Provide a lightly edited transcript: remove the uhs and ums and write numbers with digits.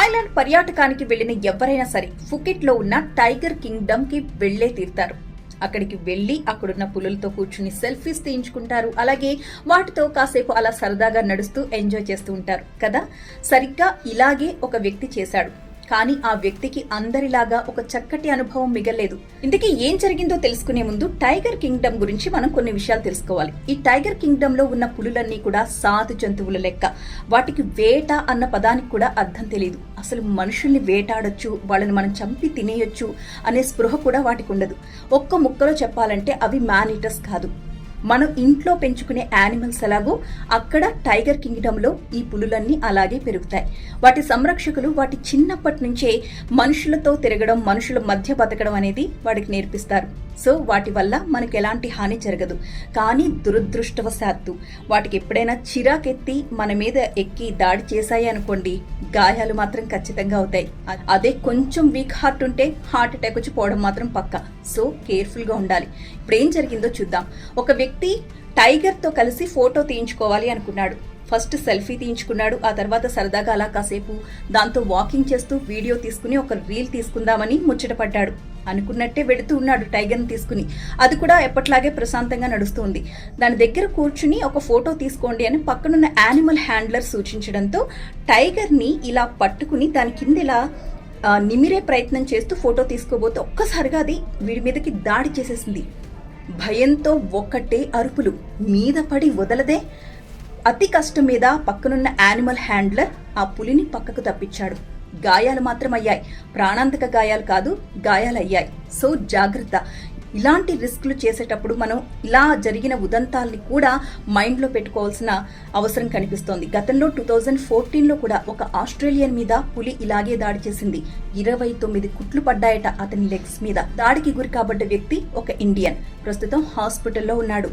Thailand పర్యాటకానికి వెళ్లిన ఎవరైనా సరే ఫుకెట్ లో ఉన్న టైగర్ కింగ్డమ్ కి వెళ్లే తీరుతారు. అక్కడికి వెళ్లి అక్కడున్న పులులతో కూర్చుని సెల్ఫీస్ తీయించుకుంటారు. అలాగే వాటితో కాసేపు అలా సరదాగా నడుస్తూ ఎంజాయ్ చేస్తూ ఉంటారు కదా. సరిగ్గా ఇలాగే ఒక వ్యక్తి చేశాడు. కానీ ఆ వ్యక్తికి అందరిలాగా ఒక చక్కటి అనుభవం మిగలేదు. ఇంతకీ ఏం జరిగిందో తెలుసుకునే ముందు టైగర్ కింగ్డమ్ గురించి మనం కొన్ని విషయాలు తెలుసుకోవాలి. ఈ టైగర్ కింగ్డమ్ లో ఉన్న పులులన్నీ కూడా సాధు జంతువుల లెక్క. వాటికి వేట అన్న పదానికి కూడా అర్థం తెలియదు. అసలు మనుషుల్ని వేటాడొచ్చు, వాళ్ళని మనం చంపి తినేయొచ్చు అనే స్పృహ కూడా వాటికి ఉండదు. ఒక్క ముక్కలో చెప్పాలంటే అవి మ్యాన్-ఈటర్స్ కాదు. మనం ఇంట్లో పెంచుకునే యానిమల్స్ ఎలాగో అక్కడ టైగర్ కింగ్డమ్ లో ఈ పులులన్నీ అలాగే పెరుగుతాయి. వాటి సంరక్షకులు వాటి చిన్నప్పటి నుంచే మనుషులతో తిరగడం, మనుషుల మధ్య బతకడం అనేది వాటికి నేర్పిస్తారు. సో వాటి వల్ల మనకు ఎలాంటి హాని జరగదు. కానీ దురదృష్టవశాత్తు వాటికి ఎప్పుడైనా చిరాకెత్తి మన మీద ఎక్కి దాడి చేశాయి అనుకోండి, గాయాలు మాత్రం ఖచ్చితంగా అవుతాయి. అదే కొంచెం వీక్ హార్ట్ ఉంటే హార్ట్ అటాక్ వచ్చి పోవడం మాత్రం పక్కా. సో కేర్ఫుల్ గా ఉండాలి. ఇప్పుడు ఏం జరిగిందో చూద్దాం. ఒక వ్యక్తి టైగర్ తో కలిసి ఫోటో తీయించుకోవాలి అనుకున్నాడు. ఫస్ట్ సెల్ఫీ తీయించుకున్నాడు. ఆ తర్వాత సరదాగా అలా కాసేపు దాంతో వాకింగ్ చేస్తూ వీడియో తీసుకుని ఒక రీల్ తీసుకుందామని ముచ్చటపడ్డాడు. అనుకున్నట్టే వెడుతూ ఉన్నాడు టైగర్ని తీసుకుని. అది కూడా ఎప్పట్లాగే ప్రశాంతంగా నడుస్తుంది. దాని దగ్గర కూర్చుని ఒక ఫోటో తీసుకోండి అని పక్కనున్న యానిమల్ హ్యాండ్లర్ సూచించడంతో టైగర్ని ఇలా పట్టుకుని దాని కింద ఇలా నిమిరే ప్రయత్నం చేస్తూ ఫోటో తీసుకోబోతే ఒక్కసారిగా అది వీడి మీదకి దాడి చేసేసింది. భయంతో ఒక్కటే అరుపులు, మీద పడి వదలదే. అతి కష్టం మీద పక్కనున్న యానిమల్ హ్యాండ్లర్ ఆ పులిని పక్కకు తప్పించాడు. గాయాలు మాత్రం అయ్యాయి, ప్రాణాంతక గాయాలు కాదు, గాయాలయ్యాయి. సో జాగ్రత్త. ఇలాంటి రిస్క్లు చేసేటప్పుడు మనం ఇలా జరిగిన ఉదంతాల్ని కూడా మైండ్లో పెట్టుకోవాల్సిన అవసరం కనిపిస్తోంది. గతంలో 2014లో కూడా ఒక ఆస్ట్రేలియన్ మీద పులి ఇలాగే దాడి చేసింది. 29 కుట్లు పడ్డాయట అతని లెగ్స్ మీద. దాడికి గురి కాబడ్డ వ్యక్తి ఒక ఇండియన్. ప్రస్తుతం హాస్పిటల్లో ఉన్నాడు.